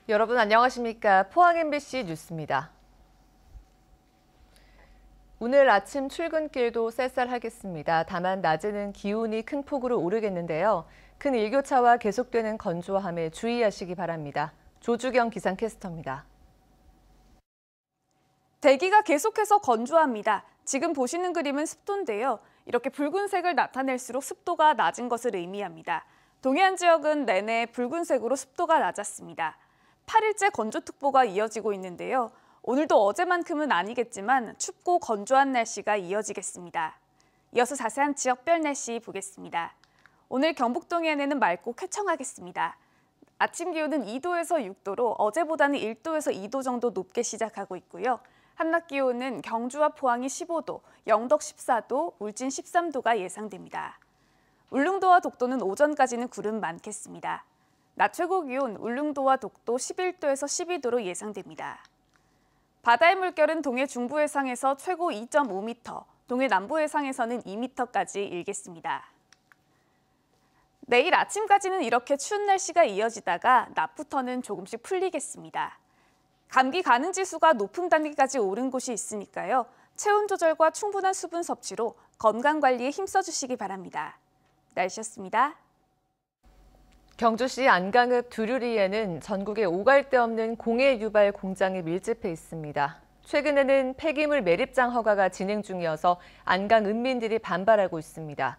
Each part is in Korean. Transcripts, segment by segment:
여러분 안녕하십니까? 포항 MBC 뉴스입니다. 오늘 아침 출근길도 쌀쌀하겠습니다. 다만 낮에는 기온이 큰 폭으로 오르겠는데요. 큰 일교차와 계속되는 건조함에 주의하시기 바랍니다. 조주경 기상캐스터입니다. 대기가 계속해서 건조합니다. 지금 보시는 그림은 습도인데요. 이렇게 붉은색을 나타낼수록 습도가 낮은 것을 의미합니다. 동해안 지역은 내내 붉은색으로 습도가 낮았습니다. 8일째 건조특보가 이어지고 있는데요. 오늘도 어제만큼은 아니겠지만 춥고 건조한 날씨가 이어지겠습니다. 이어서 자세한 지역별 날씨 보겠습니다. 오늘 경북 동해안에는 맑고 쾌청하겠습니다. 아침 기온은 2도에서 6도로 어제보다는 1도에서 2도 정도 높게 시작하고 있고요. 한낮 기온은 경주와 포항이 15도, 영덕 14도, 울진 13도가 예상됩니다. 울릉도와 독도는 오전까지는 구름 많겠습니다. 낮 최고 기온 울릉도와 독도 11도에서 12도로 예상됩니다. 바다의 물결은 동해 중부 해상에서 최고 2.5m, 동해 남부 해상에서는 2m까지 일겠습니다. 내일 아침까지는 이렇게 추운 날씨가 이어지다가 낮부터는 조금씩 풀리겠습니다. 감기 가능 지수가 높은 단계까지 오른 곳이 있으니까요. 체온 조절과 충분한 수분 섭취로 건강 관리에 힘써주시기 바랍니다. 날씨였습니다. 경주시 안강읍 두류리에는 전국에 오갈 데 없는 공해 유발 공장이 밀집해 있습니다. 최근에는 폐기물 매립장 허가가 진행 중이어서 안강 읍민들이 반발하고 있습니다.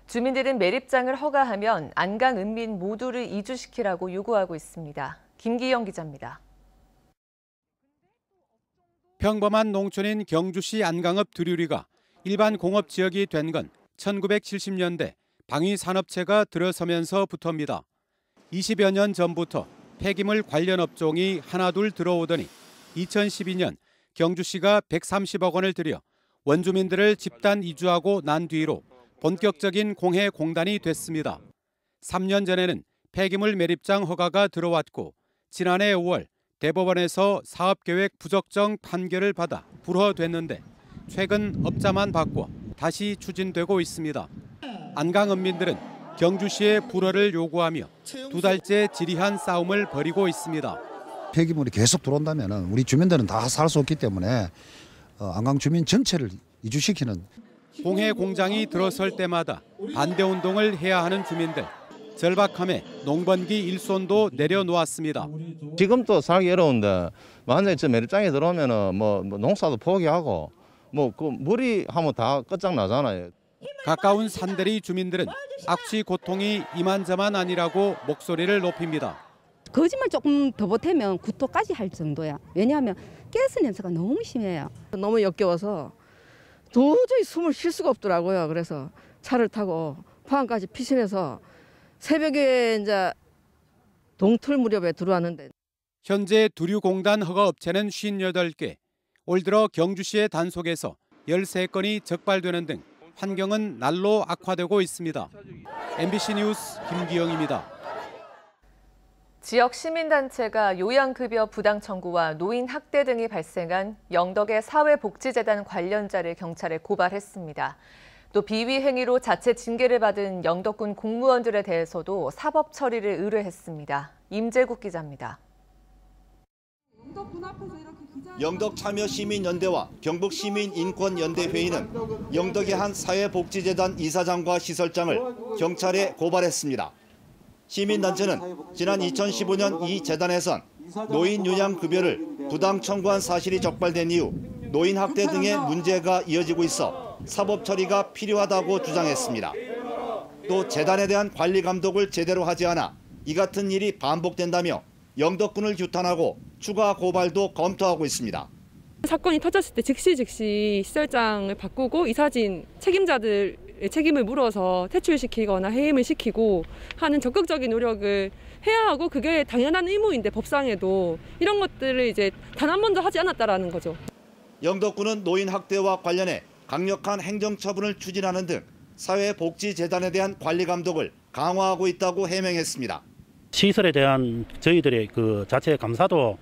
주민들은 매립장을 허가하면 안강 읍민 모두를 이주시키라고 요구하고 있습니다. 김기영 기자입니다. 평범한 농촌인 경주시 안강읍 두류리가 일반 공업 지역이 된 건 1970년대 방위 산업체가 들어서면서부터입니다. 20여 년 전부터 폐기물 관련 업종이 하나둘 들어오더니 2012년 경주시가 130억 원을 들여 원주민들을 집단 이주하고 난 뒤로 본격적인 공해 공단이 됐습니다. 3년 전에는 폐기물 매립장 허가가 들어왔고 지난해 5월 대법원에서 사업계획 부적정 판결을 받아 불허됐는데 최근 업자만 바꿔 다시 추진되고 있습니다. 안강읍민들은 경주시의 불허를 요구하며 두 달째 지리한 싸움을 벌이고 있습니다. 폐기물이 계속 들어온다면 우리 주민들은 다 살 수 없기 때문에 안강 주민 전체를 이주시키는. 공해 공장이 들어설 때마다 반대 운동을 해야 하는 주민들. 절박함에 농번기 일손도 내려놓았습니다. 지금도 살기 어려운데 만약에 저 매립장에 들어오면은 뭐 농사도 포기하고 그 물이 하면 다 끝장나잖아요. 가까운 산대리 주민들은 악취 고통이 이만저만 아니라고 목소리를 높입니다. 거짓말 조금 더 보태면 구토까지 할 정도야. 왜냐하면 가스 냄새가 너무 심해요. 너무 역겨워서 도저히 숨을 쉴 수가 없더라고요. 그래서 차를 타고 포항까지 피신해서 새벽에 이제 동틀 무렵에 들어왔는데. 현재 두류공단 허가 업체는 58개, 올 들어 경주시의 단속에서 13건이 적발되는 등 환경은 날로 악화되고 있습니다. MBC 뉴스 김기영입니다. 지역 시민단체가 요양급여 부당 청구와 노인 학대 등이 발생한 영덕의 사회복지재단 관련자를 경찰에 고발했습니다. 또 비위 행위로 자체 징계를 받은 영덕군 공무원들에 대해서도 사법 처리를 의뢰했습니다. 임재국 기자입니다. 영덕참여시민연대와 경북시민인권연대회의는 영덕의 한 사회복지재단 이사장과 시설장을 경찰에 고발했습니다. 시민단체는 지난 2015년 이 재단에선 노인 요양급여를 부당 청구한 사실이 적발된 이후 노인 학대 등의 문제가 이어지고 있어 사법 처리가 필요하다고 주장했습니다. 또 재단에 대한 관리 감독을 제대로 하지 않아 이 같은 일이 반복된다며 영덕군을 규탄하고 추가 고발도 검토하고 있습니다. 사건이 터졌을 때 즉시 시설장을 바꾸고 이사진 책임자들의 책임을 물어서 퇴출시키거나 해임을 시키고 하는 적극적인 노력을 해야 하고 그게 당연한 의무인데 법상에도 이런 것들을 이제 단 한 번도 하지 않았다라는 거죠. 영덕군은 노인 학대와 관련해 강력한 행정처분을 추진하는 등 사회복지재단에 대한 관리 감독을 강화하고 있다고 해명했습니다. 시설에 대한 저희들의 그 자체 감사도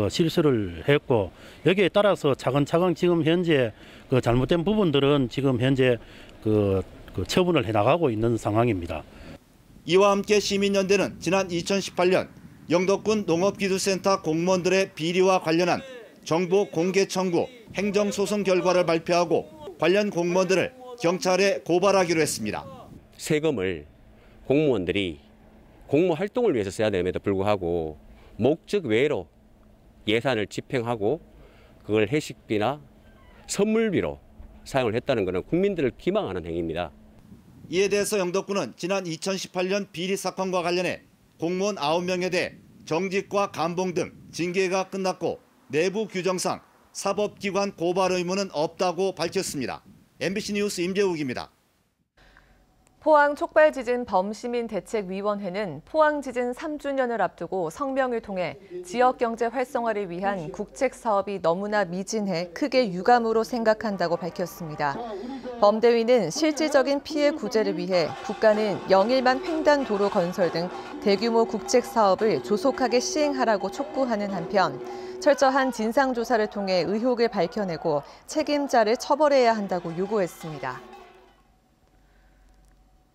실수를 했고 여기에 따라서 차근차근 지금 현재 그 잘못된 부분들은 지금 현재 그 처분을 해나가고 있는 상황입니다. 이와 함께 시민연대는 지난 2018년 영덕군 농업기술센터 공무원들의 비리와 관련한 정보 공개 청구, 행정소송 결과를 발표하고 관련 공무원들을 경찰에 고발하기로 했습니다. 세금을 공무원들이 공무 활동을 위해서 써야 됨에도 불구하고 목적 외로 예산을 집행하고 그걸 회식비나 선물비로 사용을 했다는 것은 국민들을 기망하는 행위입니다. 이에 대해서 영덕군은 지난 2018년 비리 사건과 관련해 공무원 9명에 대해 정직과 감봉 등 징계가 끝났고 내부 규정상 사법기관 고발 의무는 없다고 밝혔습니다. MBC 뉴스 임재욱입니다. 포항 촉발지진 범시민대책위원회는 포항지진 3주년을 앞두고 성명을 통해 지역경제 활성화를 위한 국책사업이 너무나 미진해 크게 유감으로 생각한다고 밝혔습니다. 범대위는 실질적인 피해 구제를 위해 국가는 영일만 횡단도로 건설 등 대규모 국책사업을 조속하게 시행하라고 촉구하는 한편 철저한 진상조사를 통해 의혹을 밝혀내고 책임자를 처벌해야 한다고 요구했습니다.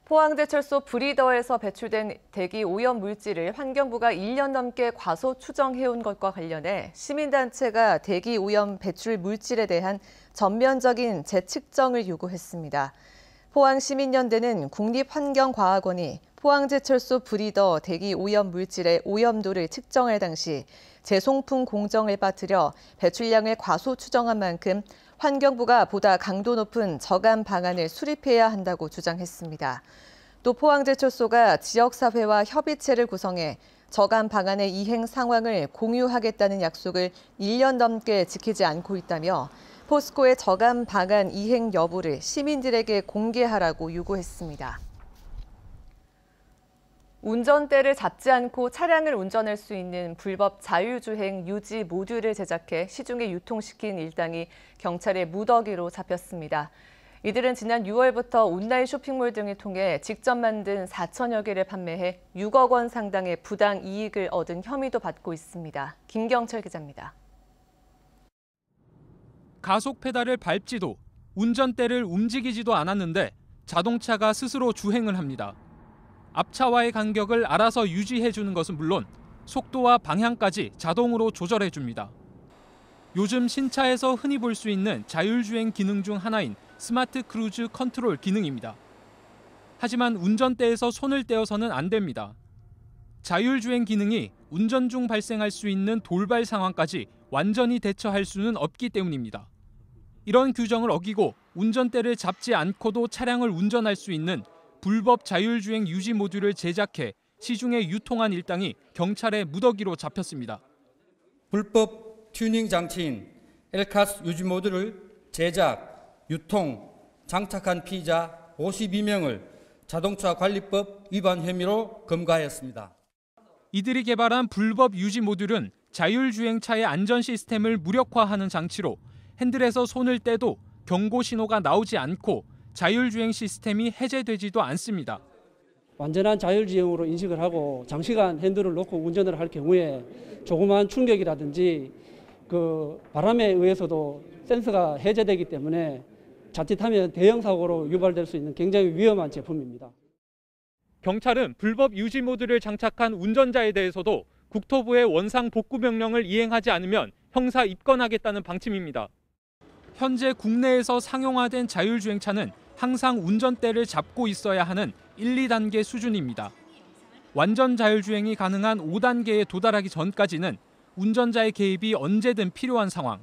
포항제철소 브리더에서 배출된 대기 오염 물질을 환경부가 1년 넘게 과소 추정해온 것과 관련해 시민단체가 대기 오염 배출 물질에 대한 전면적인 재측정을 요구했습니다. 포항시민연대는 국립환경과학원이 포항제철소 브리더 대기 오염 물질의 오염도를 측정할 당시 재송풍 공정을 빠뜨려 배출량을 과소 추정한 만큼 환경부가 보다 강도 높은 저감 방안을 수립해야 한다고 주장했습니다. 또 포항제철소가 지역사회와 협의체를 구성해 저감 방안의 이행 상황을 공유하겠다는 약속을 1년 넘게 지키지 않고 있다며 포스코의 저감 방안 이행 여부를 시민들에게 공개하라고 요구했습니다. 운전대를 잡지 않고 차량을 운전할 수 있는 불법 자율주행 유지 모듈을 제작해 시중에 유통시킨 일당이 경찰의 무더기로 잡혔습니다. 이들은 지난 6월부터 온라인 쇼핑몰 등을 통해 직접 만든 4천여 개를 판매해 6억 원 상당의 부당 이익을 얻은 혐의도 받고 있습니다. 김경철 기자입니다. 가속 페달을 밟지도 운전대를 움직이지도 않았는데 자동차가 스스로 주행을 합니다. 앞차와의 간격을 알아서 유지해주는 것은 물론 속도와 방향까지 자동으로 조절해줍니다. 요즘 신차에서 흔히 볼 수 있는 자율주행 기능 중 하나인 스마트 크루즈 컨트롤 기능입니다. 하지만 운전대에서 손을 떼어서는 안 됩니다. 자율주행 기능이 운전 중 발생할 수 있는 돌발 상황까지 완전히 대처할 수는 없기 때문입니다. 이런 규정을 어기고 운전대를 잡지 않고도 차량을 운전할 수 있는 불법 자율주행 유지 모듈을 제작해 시중에 유통한 일당이 경찰의 무더기로 잡혔습니다. 불법 튜닝 장치인 엘카스 유지 모듈을 제작, 유통, 장착한 피의자 52명을 자동차 관리법 위반 혐의로 검거하였습니다. 이들이 개발한 불법 유지 모듈은 자율주행차의 안전 시스템을 무력화하는 장치로 핸들에서 손을 떼도 경고 신호가 나오지 않고 자율주행 시스템이 해제되지도 않습니다. 완전한 자율주행으로 인식을 하고 장시간 핸들을 놓고 운전을 할 경우에 조그마한 충격이라든지 그 바람에 의해서도 센서가 해제되기 때문에 자칫하면 대형 사고로 유발될 수 있는 굉장히 위험한 제품입니다. 경찰은 불법 유지 모듈을 장착한 운전자에 대해서도 국토부의 원상 복구 명령을 이행하지 않으면 형사 입건하겠다는 방침입니다. 현재 국내에서 상용화된 자율주행차는 항상 운전대를 잡고 있어야 하는 1, 2단계 수준입니다. 완전 자율주행이 가능한 5단계에 도달하기 전까지는 운전자의 개입이 언제든 필요한 상황.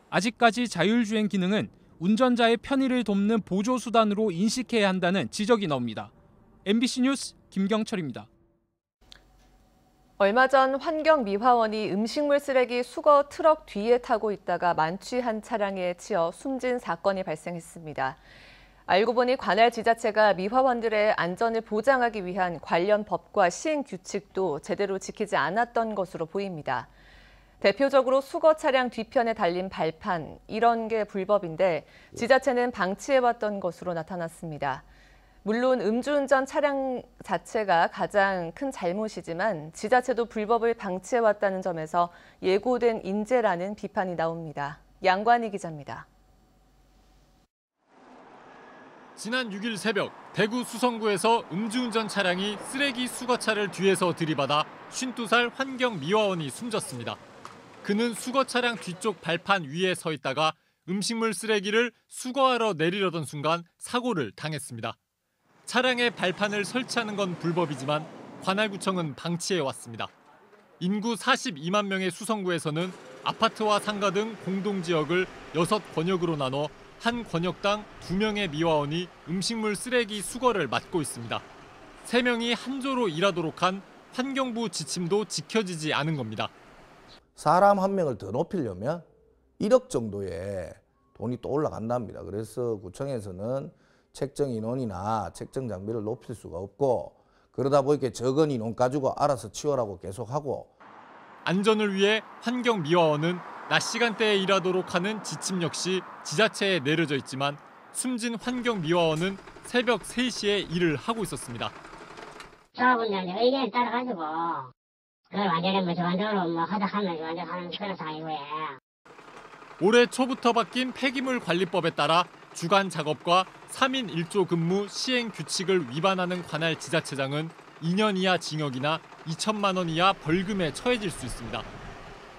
아직까지 자율주행 기능은 운전자의 편의를 돕는 보조수단으로 인식해야 한다는 지적이 나옵니다. MBC 뉴스 김경철입니다. 얼마 전 환경미화원이 음식물 쓰레기 수거 트럭 뒤에 타고 있다가 만취한 차량에 치여 숨진 사건이 발생했습니다. 알고 보니 관할 지자체가 미화원들의 안전을 보장하기 위한 관련 법과 시행 규칙도 제대로 지키지 않았던 것으로 보입니다. 대표적으로 수거 차량 뒤편에 달린 발판, 이런 게 불법인데 지자체는 방치해왔던 것으로 나타났습니다. 물론 음주운전 차량 자체가 가장 큰 잘못이지만 지자체도 불법을 방치해왔다는 점에서 예고된 인재라는 비판이 나옵니다. 양관희 기자입니다. 지난 6일 새벽 대구 수성구에서 음주운전 차량이 쓰레기 수거차를 뒤에서 들이받아 52살 환경미화원이 숨졌습니다. 그는 수거 차량 뒤쪽 발판 위에 서 있다가 음식물 쓰레기를 수거하러 내리려던 순간 사고를 당했습니다. 차량에 발판을 설치하는 건 불법이지만 관할구청은 방치해왔습니다. 인구 42만 명의 수성구에서는 아파트와 상가 등 공동지역을 6권역으로 나눠 한 권역당 2명의 미화원이 음식물 쓰레기 수거를 맡고 있습니다. 3명이 한 조로 일하도록 한 환경부 지침도 지켜지지 않은 겁니다. 사람 한 명을 더 높이려면 1억 정도의 돈이 또 올라간답니다. 그래서 구청에서는 책정 인원이나 책정 장비를 높일 수가 없고 그러다 보니까 적은 인원 가지고 알아서 치워라고 계속하고. 안전을 위해 환경미화원은 낮 시간대에 일하도록 하는 지침 역시 지자체에 내려져 있지만 숨진 환경미화원은 새벽 3시에 일을 하고 있었습니다. 조합원들한테 의견에 따라가지고 그걸 완전히 주관적으로 하다 하면 하는 그런 상황이고요. 올해 초부터 바뀐 폐기물 관리법에 따라 주간 작업과 3인 1조 근무 시행 규칙을 위반하는 관할 지자체장은 2년 이하 징역이나 2천만 원 이하 벌금에 처해질 수 있습니다.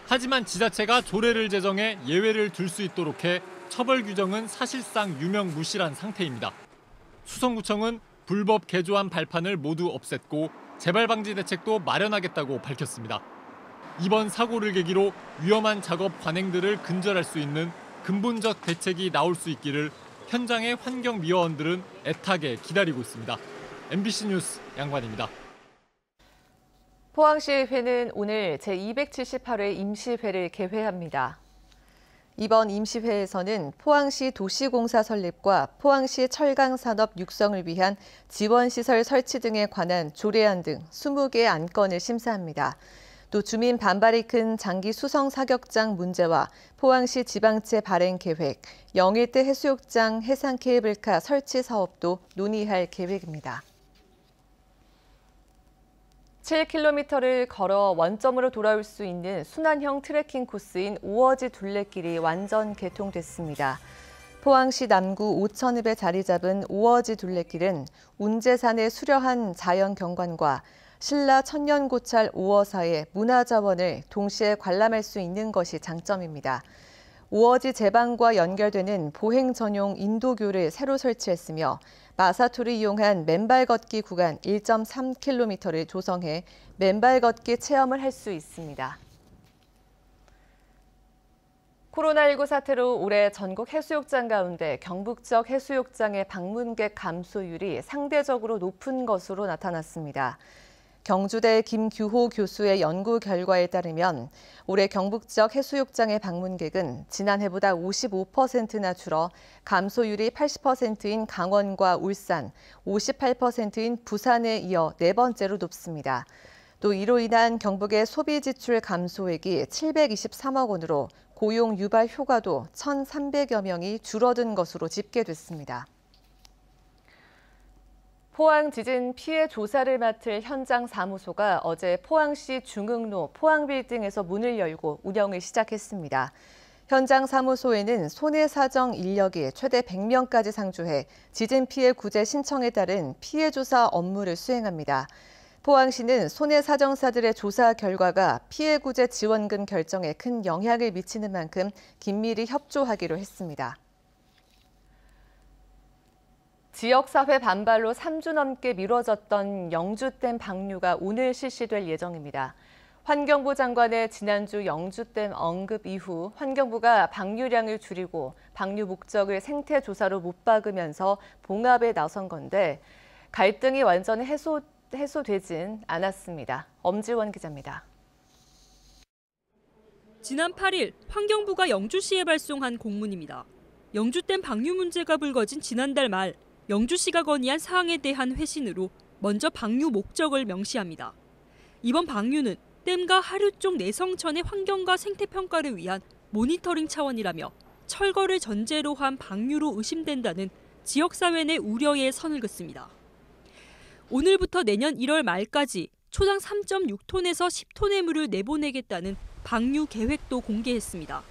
하지만 지자체가 조례를 제정해 예외를 둘 수 있도록 해 처벌 규정은 사실상 유명무실한 상태입니다. 수성구청은 불법 개조한 발판을 모두 없앴고 재발 방지 대책도 마련하겠다고 밝혔습니다. 이번 사고를 계기로 위험한 작업 관행들을 근절할 수 있는 근본적 대책이 나올 수 있기를 현장의 환경미화원들은 애타게 기다리고 있습니다. MBC 뉴스 양관입니다. 포항시의회는 오늘 제278회 임시회를 개회합니다. 이번 임시회에서는 포항시 도시공사 설립과 포항시 철강산업 육성을 위한 지원시설 설치 등에 관한 조례안 등 20개의 안건을 심사합니다. 또 주민 반발이 큰 장기 수성 사격장 문제와 포항시 지방채 발행 계획, 영일대 해수욕장 해상 케이블카 설치 사업도 논의할 계획입니다. 7km를 걸어 원점으로 돌아올 수 있는 순환형 트레킹 코스인 우어지 둘레길이 완전 개통됐습니다. 포항시 남구 오천읍에 자리 잡은 우어지 둘레길은 운제산의 수려한 자연 경관과 신라 천년고찰 우어사의 문화자원을 동시에 관람할 수 있는 것이 장점입니다. 우어지 제방과 연결되는 보행 전용 인도교를 새로 설치했으며 마사토를 이용한 맨발 걷기 구간 1.3km를 조성해 맨발 걷기 체험을 할 수 있습니다. 코로나19 사태로 올해 전국 해수욕장 가운데 경북 적 해수욕장의 방문객 감소율이 상대적으로 높은 것으로 나타났습니다. 경주대 김규호 교수의 연구 결과에 따르면 올해 경북 적 해수욕장의 방문객은 지난해보다 55%나 줄어 감소율이 80%인 강원과 울산, 58%인 부산에 이어 4번째로 높습니다. 또 이로 인한 경북의 소비 지출 감소액이 723억 원으로 고용 유발 효과도 1,300여 명이 줄어든 것으로 집계됐습니다. 포항 지진 피해 조사를 맡을 현장 사무소가 어제 포항시 중흥로 포항빌딩에서 문을 열고 운영을 시작했습니다. 현장 사무소에는 손해사정 인력이 최대 100명까지 상주해 지진 피해 구제 신청에 따른 피해 조사 업무를 수행합니다. 포항시는 손해사정사들의 조사 결과가 피해 구제 지원금 결정에 큰 영향을 미치는 만큼 긴밀히 협조하기로 했습니다. 지역사회 반발로 3주 넘게 미뤄졌던 영주댐 방류가 오늘 실시될 예정입니다. 환경부 장관의 지난주 영주댐 언급 이후 환경부가 방류량을 줄이고 방류 목적을 생태조사로 못 박으면서 봉합에 나선 건데 갈등이 완전히 해소되진 않았습니다. 엄지원 기자입니다. 지난 8일 환경부가 영주시에 발송한 공문입니다. 영주댐 방류 문제가 불거진 지난달 말 영주시가 건의한 사항에 대한 회신으로 먼저 방류 목적을 명시합니다. 이번 방류는 댐과 하류 쪽 내성천의 환경과 생태 평가를 위한 모니터링 차원이라며 철거를 전제로 한 방류로 의심된다는 지역사회 내 우려에 선을 긋습니다. 오늘부터 내년 1월 말까지 초당 3.6톤에서 10톤의 물을 내보내겠다는 방류 계획도 공개했습니다.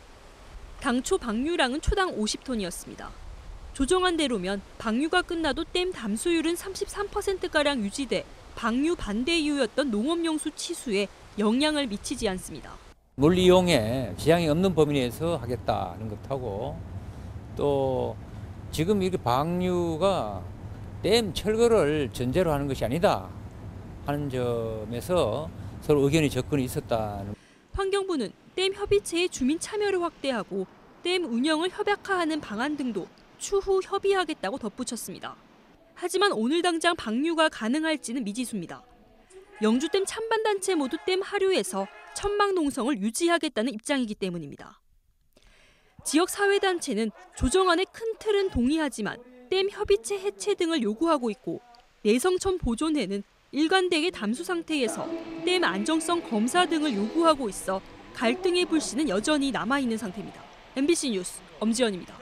당초 방류량은 초당 50톤이었습니다. 조정안 대로면 방류가 끝나도 댐 담수율은 33%가량 유지돼 방류 반대 이유였던 농업용수 치수에 영향을 미치지 않습니다. 물 이용에 지장이 없는 범위 내에서 하겠다는 것하고 또 지금 이렇게 방류가 댐 철거를 전제로 하는 것이 아니다 하는 점에서 서로 의견이 접근이 있었다는. 환경부는 댐 협의체의 주민 참여를 확대하고 댐 운영을 협약화하는 방안 등도 추후 협의하겠다고 덧붙였습니다. 하지만 오늘 당장 방류가 가능할지는 미지수입니다. 영주댐 찬반단체 모두 댐 하류에서 천막 농성을 유지하겠다는 입장이기 때문입니다. 지역 사회단체는 조정안의 큰 틀은 동의하지만 댐 협의체 해체 등을 요구하고 있고 내성천 보존회는 일관되게 담수 상태에서 댐 안정성 검사 등을 요구하고 있어 갈등의 불씨는 여전히 남아있는 상태입니다. MBC 뉴스 엄지연입니다.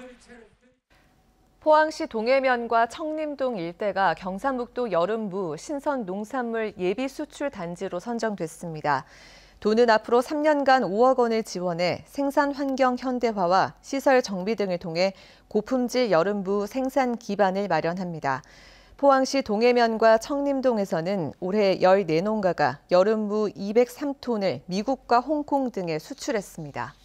포항시 동해면과 청림동 일대가 경상북도 여름무 신선 농산물 예비 수출 단지로 선정됐습니다. 도는 앞으로 3년간 5억 원을 지원해 생산 환경 현대화와 시설 정비 등을 통해 고품질 여름무 생산 기반을 마련합니다. 포항시 동해면과 청림동에서는 올해 14농가가 여름무 203톤을 미국과 홍콩 등에 수출했습니다.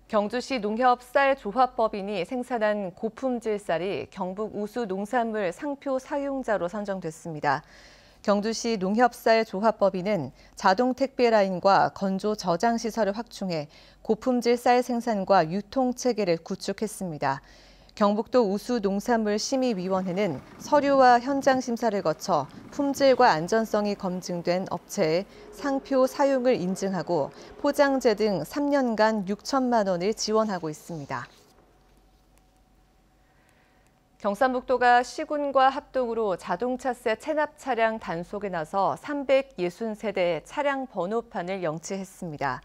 경주시 농협쌀조합법인이 생산한 고품질 쌀이 경북 우수 농산물 상표 사용자로 선정됐습니다. 경주시 농협쌀조합법인은 자동 택배 라인과 건조 저장 시설을 확충해 고품질 쌀 생산과 유통 체계를 구축했습니다. 경북도 우수 농산물 심의위원회는 서류와 현장 심사를 거쳐 품질과 안전성이 검증된 업체의 상표 사용을 인증하고 포장재 등 3년간 6천만 원을 지원하고 있습니다. 경상북도가 시군과 합동으로 자동차세 체납 차량 단속에 나서 360세대의 차량 번호판을 영치했습니다.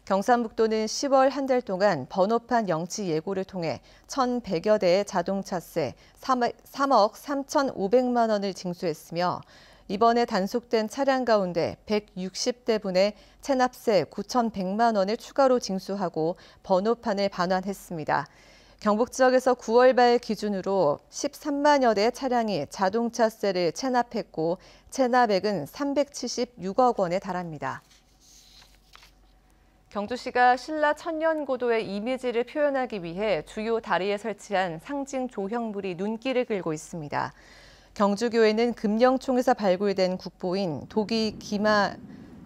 경상북도는 10월 한 달 동안 번호판 영치 예고를 통해 1,100여 대의 자동차세 3억 3,500만 원을 징수했으며 이번에 단속된 차량 가운데 160대분의 체납세 9,100만 원을 추가로 징수하고 번호판을 반환했습니다. 경북 지역에서 9월 말 기준으로 13만여 대의 차량이 자동차세를 체납했고 체납액은 376억 원에 달합니다. 경주시가 신라 천년고도의 이미지를 표현하기 위해 주요 다리에 설치한 상징 조형물이 눈길을 끌고 있습니다. 경주교회는 금령총에서 발굴된 국보인 도기 기마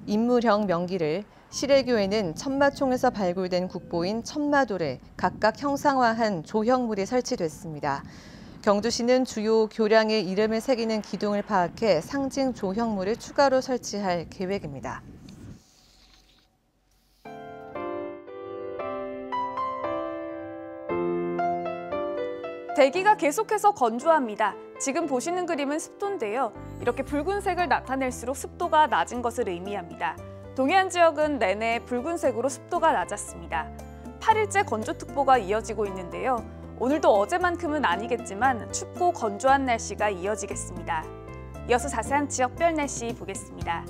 인물형 명기를, 시래교회는 천마총에서 발굴된 국보인 천마도를 각각 형상화한 조형물이 설치됐습니다. 경주시는 주요 교량의 이름을 새기는 기둥을 파악해 상징 조형물을 추가로 설치할 계획입니다. 대기가 계속해서 건조합니다. 지금 보시는 그림은 습도인데요. 이렇게 붉은색을 나타낼수록 습도가 낮은 것을 의미합니다. 동해안 지역은 내내 붉은색으로 습도가 낮았습니다. 8일째 건조특보가 이어지고 있는데요. 오늘도 어제만큼은 아니겠지만 춥고 건조한 날씨가 이어지겠습니다. 이어서 자세한 지역별 날씨 보겠습니다.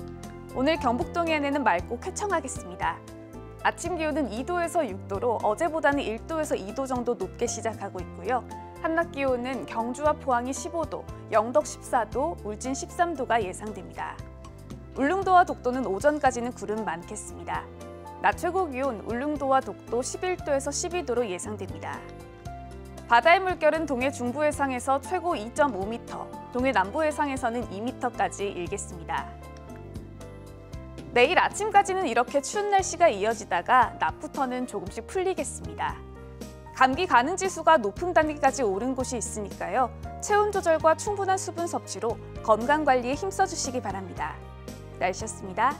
오늘 경북 동해안에는 맑고 쾌청하겠습니다. 아침 기온은 2도에서 6도로 어제보다는 1도에서 2도 정도 높게 시작하고 있고요. 한낮 기온은 경주와 포항이 15도, 영덕 14도, 울진 13도가 예상됩니다. 울릉도와 독도는 오전까지는 구름 많겠습니다. 낮 최고 기온 울릉도와 독도 11도에서 12도로 예상됩니다. 바다의 물결은 동해 중부 해상에서 최고 2.5m, 동해 남부 해상에서는 2m까지 일겠습니다. 내일 아침까지는 이렇게 추운 날씨가 이어지다가 낮부터는 조금씩 풀리겠습니다. 감기 가능 지수가 높은 단계까지 오른 곳이 있으니까요. 체온 조절과 충분한 수분 섭취로 건강 관리에 힘써주시기 바랍니다. 날씨였습니다.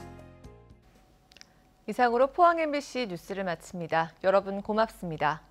이상으로 포항 MBC 뉴스를 마칩니다. 여러분 고맙습니다.